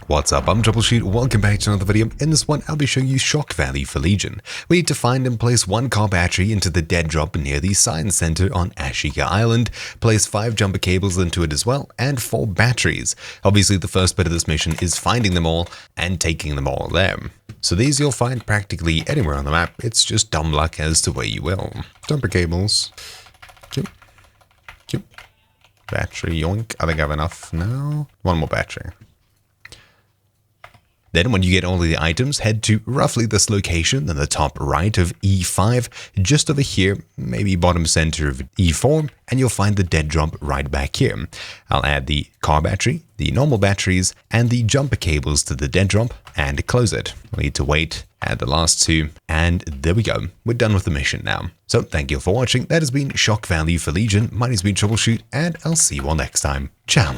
What's up, I'm Troubleshoot, welcome back to another video. In this one, I'll be showing you shock value for Legion. We need to find and place one car battery into the dead drop near the Science Center on Ashika Island, place 5 jumper cables into it as well, and 4 batteries. Obviously, the first bit of this mission is finding them all and taking them all there. So these you'll find practically anywhere on the map, it's just dumb luck as to where you will. Jumper cables. Battery, yoink. I think I have enough now. One more battery. Then when you get all of the items, head to roughly this location in the top right of E5, just over here, maybe bottom center of E4, and you'll find the dead drop right back here. I'll add the car battery, the normal batteries, and the jumper cables to the dead drop, and close it. We'll need to wait, add the last 2, and there we go. We're done with the mission now. So thank you for watching. That has been Shock Value for Legion. My name's been Troubleshoot, and I'll see you all next time. Ciao.